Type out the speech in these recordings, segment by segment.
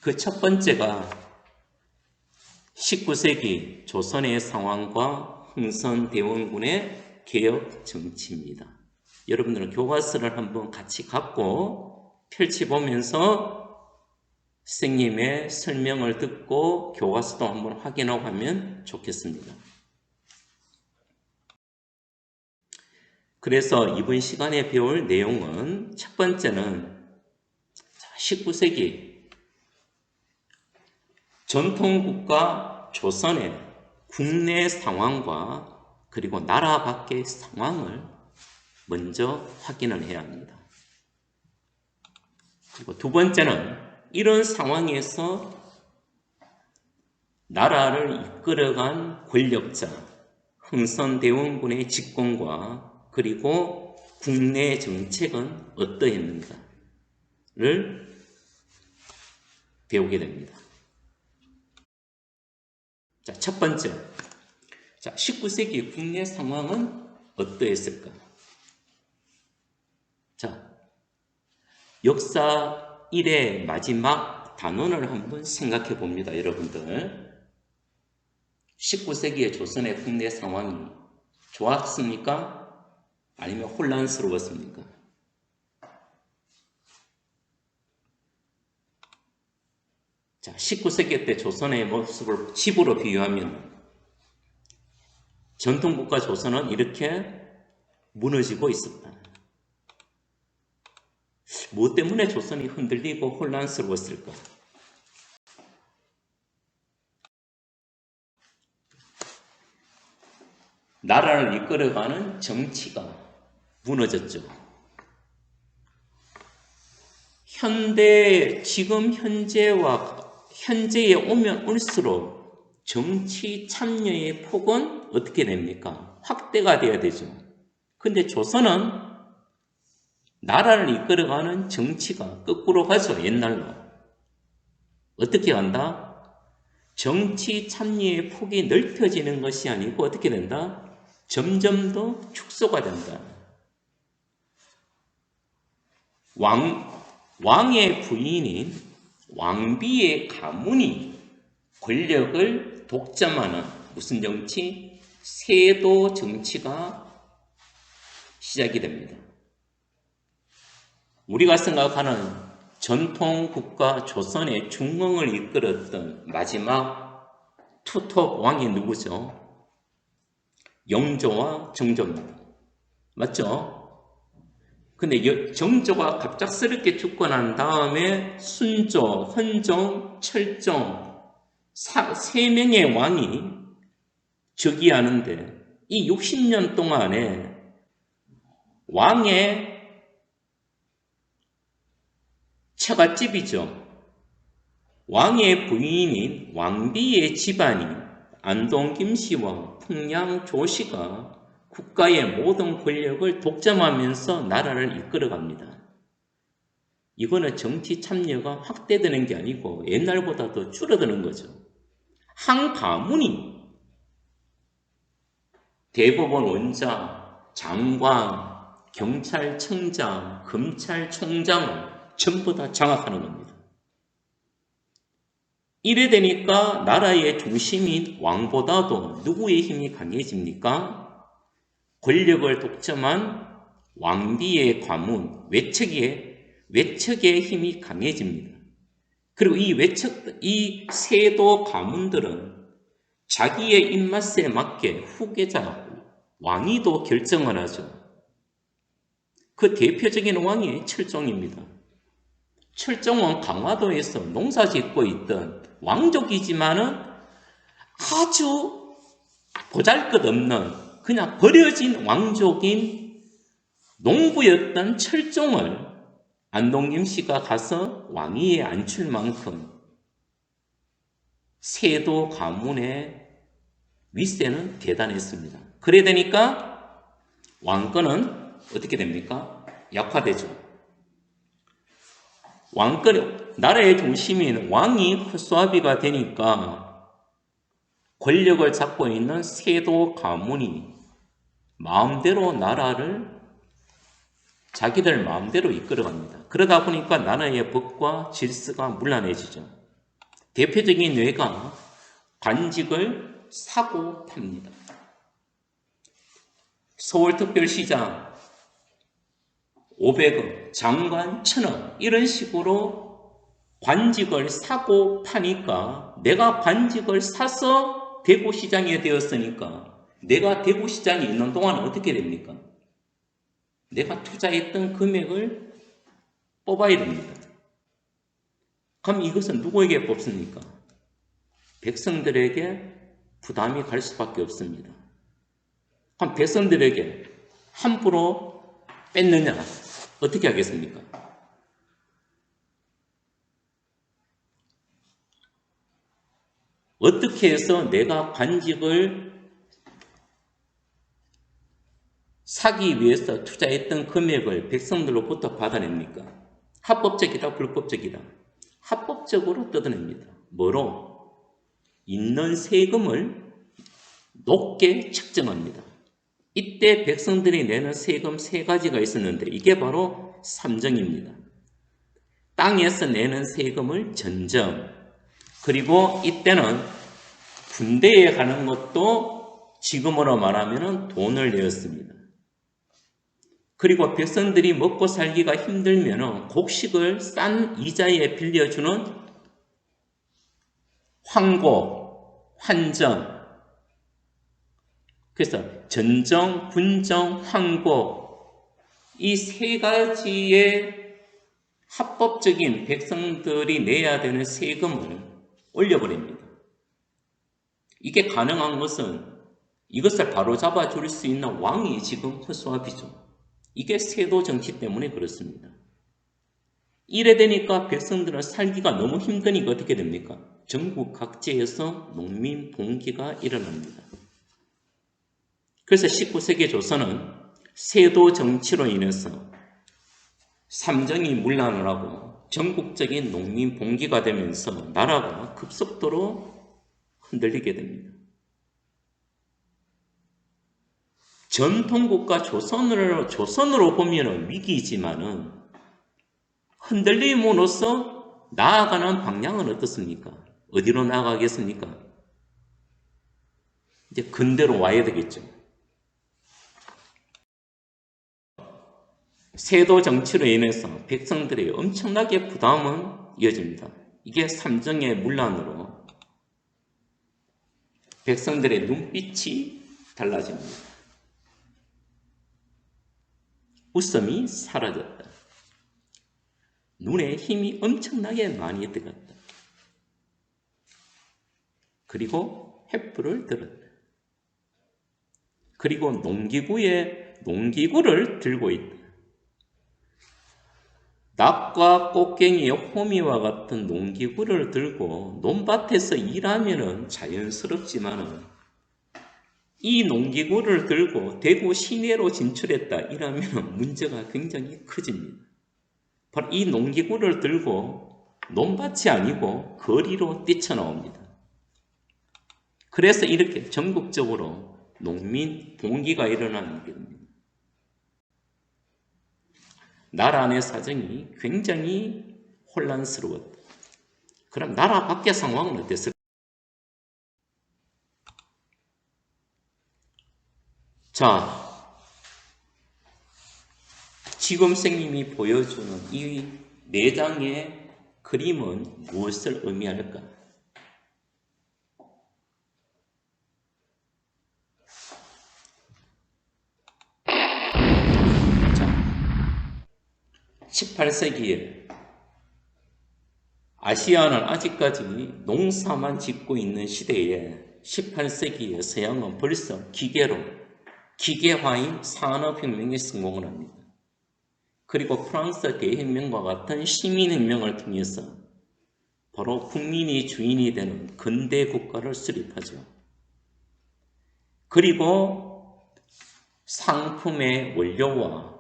그 첫 번째가 19세기 조선의 상황과 흥선대원군의 개혁 정치입니다. 여러분들은 교과서를 한번 같이 갖고 펼쳐보면서 선생님의 설명을 듣고 교과서도 한번 확인하고 하면 좋겠습니다. 그래서 이번 시간에 배울 내용은 첫 번째는 19세기 전통국가 조선의 국내 상황과 그리고 나라 밖의 상황을 먼저 확인을 해야 합니다. 그리고 두 번째는 이런 상황에서 나라를 이끌어간 권력자 흥선대원군의 집권과 그리고 국내 정책은 어떠했는가를 배우게 됩니다. 자, 첫 번째. 자, 19세기 국내 상황은 어떠했을까? 자, 역사 1의 마지막 단원을 한번 생각해 봅니다, 여러분들. 19세기의 조선의 국내 상황이 좋았습니까? 아니면 혼란스러웠습니까? 자, 19세기 때 조선의 모습을 집으로 비유하면 전통국가 조선은 이렇게 무너지고 있었다. 무엇 때문에 조선이 흔들리고 혼란스러웠을까? 나라를 이끌어가는 정치가 무너졌죠. 지금 현재에 오면 올수록 정치 참여의 폭은 어떻게 됩니까? 확대가 돼야 되죠. 근데 조선은 나라를 이끌어가는 정치가 거꾸로 가죠, 옛날로. 어떻게 간다? 정치 참여의 폭이 넓혀지는 것이 아니고 어떻게 된다? 점점 더 축소가 된다. 왕의 부인인 왕비의 가문이 권력을 독점하는 무슨 정치? 세도 정치가 시작이 됩니다. 우리가 생각하는 전통국가 조선의 중흥을 이끌었던 마지막 투톱 왕이 누구죠? 영조와 정조입니다. 맞죠? 근데 정조가 갑작스럽게 죽고 난 다음에 순조, 헌종, 철종 세 명의 왕이 즉위하는데 이 60년 동안에 왕의 처갓집이죠. 왕의 부인인 왕비의 집안이 안동 김씨와 풍양 조씨가 국가의 모든 권력을 독점하면서 나라를 이끌어갑니다. 이거는 정치 참여가 확대되는 게 아니고 옛날보다 더 줄어드는 거죠. 한 가문이 대법원 원장, 장관, 경찰청장, 검찰총장을 전부 다 장악하는 겁니다. 이래 되니까 나라의 중심인 왕보다도 누구의 힘이 강해집니까? 권력을 독점한 왕비의 가문, 외척의 힘이 강해집니다. 그리고 이 세도 가문들은 자기의 입맛에 맞게 후계자, 왕위도 결정을 하죠. 그 대표적인 왕이 철종입니다. 철종은 강화도에서 농사 짓고 있던 왕족이지만은 아주 보잘것없는 그냥 버려진 왕족인 농부였던 철종을 안동김 씨가 가서 왕위에 앉힐 만큼 세도 가문의 윗세는 대단했습니다. 그래 되니까 왕권은 어떻게 됩니까? 약화되죠. 나라의 중심인 왕이 허수아비가 되니까 권력을 잡고 있는 세도 가문이 마음대로 나라를 자기들 마음대로 이끌어갑니다. 그러다 보니까 나라의 법과 질서가 문란해지죠. 대표적인 예가 관직을 사고 팝니다. 서울특별시장 500억, 장관 1000억 이런 식으로 관직을 사고 파니까 내가 관직을 사서 대구시장이 되었으니까 내가 대구시장에 있는 동안 어떻게 됩니까? 내가 투자했던 금액을 뽑아야 됩니다. 그럼 이것은 누구에게 뽑습니까? 백성들에게 부담이 갈 수밖에 없습니다. 그럼 백성들에게 함부로 뺐느냐? 어떻게 하겠습니까? 어떻게 해서 내가 관직을 사기 위해서 투자했던 금액을 백성들로부터 받아냅니까? 합법적이다, 불법적이다? 합법적으로 뜯어냅니다. 뭐로? 있는 세금을 높게 책정합니다. 이때 백성들이 내는 세금 세 가지가 있었는데 이게 바로 삼정입니다. 땅에서 내는 세금을 전정, 그리고 이때는 군대에 가는 것도 지금으로 말하면 돈을 내었습니다. 그리고 백성들이 먹고 살기가 힘들면 곡식을 싼 이자에 빌려주는 황고, 환정, 그래서 전정, 분정, 황고 이 세 가지의 합법적인 백성들이 내야 되는 세금을 올려버립니다. 이게 가능한 것은 이것을 바로잡아 줄 수 있는 왕이 지금 허수아비죠. 이게 세도 정치 때문에 그렇습니다. 이래 되니까 백성들은 살기가 너무 힘드니까 어떻게 됩니까? 전국 각지에서 농민 봉기가 일어납니다. 그래서 19세기 조선은 세도 정치로 인해서 삼정이 문란을 하고 전국적인 농민 봉기가 되면서 나라가 급속도로 흔들리게 됩니다. 전통국가 조선으로 보면 위기이지만은 흔들림으로써 나아가는 방향은 어떻습니까? 어디로 나아가겠습니까? 이제 근대로 와야 되겠죠. 세도 정치로 인해서 백성들의 엄청나게 부담은 이어집니다. 이게 삼정의 문란으로 백성들의 눈빛이 달라집니다. 웃음이 사라졌다. 눈에 힘이 엄청나게 많이 들어갔다. 그리고 횃불을 들었다. 그리고 농기구를 들고 있다. 닭과 꽃갱이, 호미와 같은 농기구를 들고 논밭에서 일하면 자연스럽지만은 이 농기구를 들고 대구 시내로 진출했다 이러면 문제가 굉장히 커집니다. 바로 이 농기구를 들고 논밭이 아니고 거리로 뛰쳐나옵니다. 그래서 이렇게 전국적으로 농민 봉기가 일어나는 게 됩니다. 나라 안의 사정이 굉장히 혼란스러웠다. 그럼 나라 밖의 상황은 어땠을까? 자, 지금 선생님이 보여주는 이 4장의 그림은 무엇을 의미할까? 자, 18세기에 아시아는 아직까지 농사만 짓고 있는 시대에 18세기에 서양은 벌써 기계화인 산업혁명에 성공을 합니다. 그리고 프랑스 대혁명과 같은 시민혁명을 통해서 바로 국민이 주인이 되는 근대 국가를 수립하죠. 그리고 상품의 원료와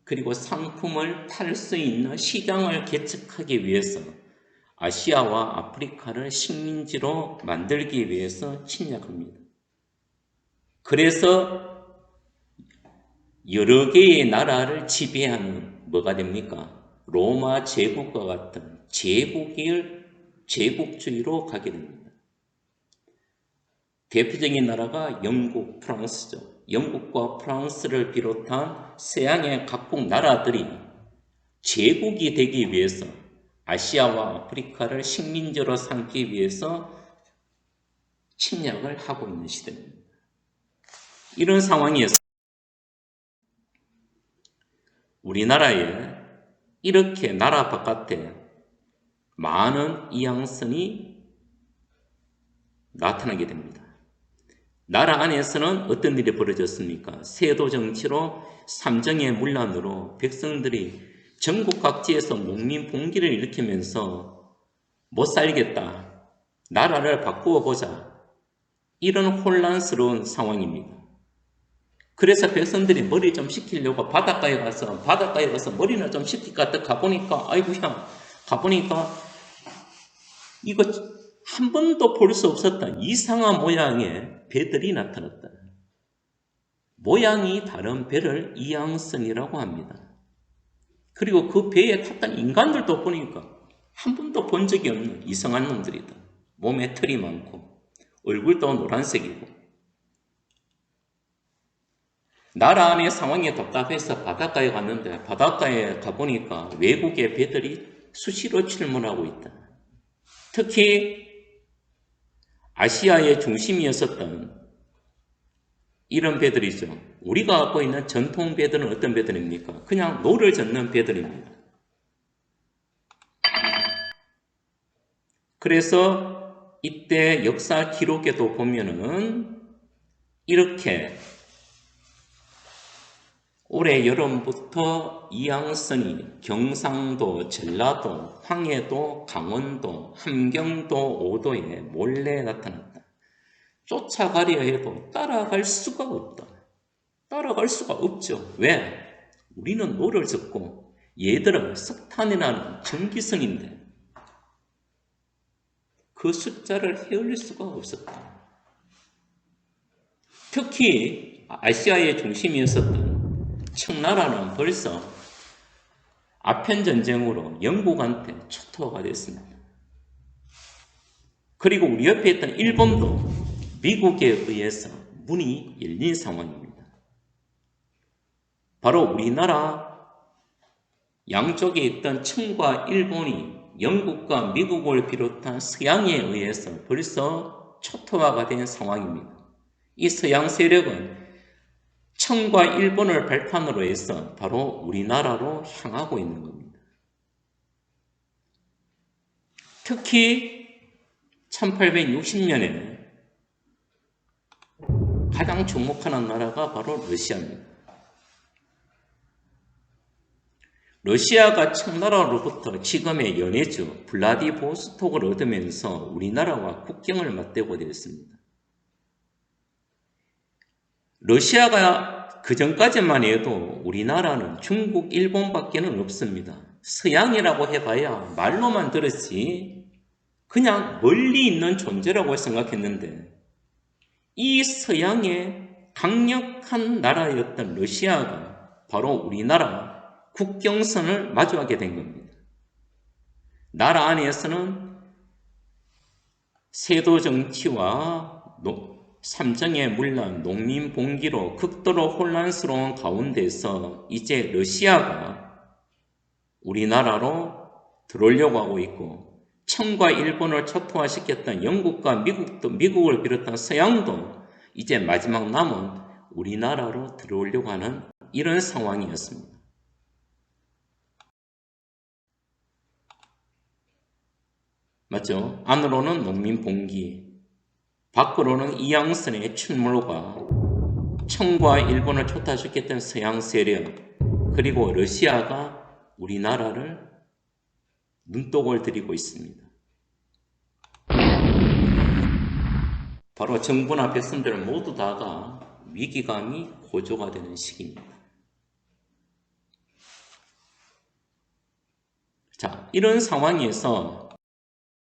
그리고 상품을 팔 수 있는 시장을 개척하기 위해서 아시아와 아프리카를 식민지로 만들기 위해서 침략합니다. 그래서 여러 개의 나라를 지배하는 뭐가 됩니까? 로마 제국과 같은 제국을 제국주의로 가게 됩니다. 대표적인 나라가 영국, 프랑스죠. 영국과 프랑스를 비롯한 서양의 각국 나라들이 제국이 되기 위해서 아시아와 아프리카를 식민지로 삼기 위해서 침략을 하고 있는 시대입니다. 이런 상황에서 우리나라에 이렇게 나라 바깥에 많은 이양선이 나타나게 됩니다. 나라 안에서는 어떤 일이 벌어졌습니까? 세도 정치로 삼정의 문란으로 백성들이 전국 각지에서 농민 봉기를 일으키면서 못 살겠다, 나라를 바꾸어 보자, 이런 혼란스러운 상황입니다. 그래서 백성들이 머리 좀 식히려고 바닷가에 가서 머리나 좀 식힐까 딱 가보니까 아이고야, 가보니까 이거 한 번도 볼 수 없었던 이상한 모양의 배들이 나타났다. 모양이 다른 배를 이양선이라고 합니다. 그리고 그 배에 탔던 인간들도 보니까 한 번도 본 적이 없는 이상한 놈들이다. 몸에 털이 많고 얼굴도 노란색이고. 나라 안의 상황이 답답해서 바닷가에 갔는데 바닷가에 가보니까 외국의 배들이 수시로 출몰하고 있다. 특히 아시아의 중심이었었던 이런 배들이죠. 우리가 갖고 있는 전통 배들은 어떤 배들입니까? 그냥 노를 젓는 배들입니다. 그래서 이때 역사 기록에도 보면은 이렇게 올해 여름부터 이양선이 경상도, 전라도, 황해도, 강원도, 함경도, 오도에 몰래 나타났다. 쫓아가려 해도 따라갈 수가 없다. 따라갈 수가 없죠. 왜? 우리는 노를 젓고 얘들은 석탄이라는 전기성인데 그 숫자를 헤아릴 수가 없었다. 특히 아시아의 중심이었었던 청나라는 벌써 아편전쟁으로 영국한테 초토화가 됐습니다. 그리고 우리 옆에 있던 일본도 미국에 의해서 문이 열린 상황입니다. 바로 우리나라 양쪽에 있던 청과 일본이 영국과 미국을 비롯한 서양에 의해서 벌써 초토화가 된 상황입니다. 이 서양 세력은 청과 일본을 발판으로 해서 바로 우리나라로 향하고 있는 겁니다. 특히 1860년에 가장 주목하는 나라가 바로 러시아입니다. 러시아가 청나라로부터 지금의 연해주 블라디보스톡을 얻으면서 우리나라와 국경을 맞대고 되었습니다. 러시아가 그 전까지만 해도 우리나라는 중국, 일본밖에는 없습니다. 서양이라고 해봐야 말로만 들었지 그냥 멀리 있는 존재라고 생각했는데 이 서양의 강력한 나라였던 러시아가 바로 우리나라 국경선을 마주하게 된 겁니다. 나라 안에서는 세도 정치와 삼정의 문란, 농민 봉기로 극도로 혼란스러운 가운데서 이제 러시아가 우리나라로 들어오려고 하고 있고 청과 일본을 초토화시켰던 영국과 미국을 비롯한 서양도 이제 마지막 남은 우리나라로 들어오려고 하는 이런 상황이었습니다. 맞죠? 안으로는 농민 봉기, 밖으로는 이양선의 출몰과 청과 일본을 초토화시켰던 서양 세력, 그리고 러시아가 우리나라를 눈독을 들이고 있습니다. 바로 정부나 백성들 모두 다가 위기감이 고조가 되는 시기입니다. 자, 이런 상황에서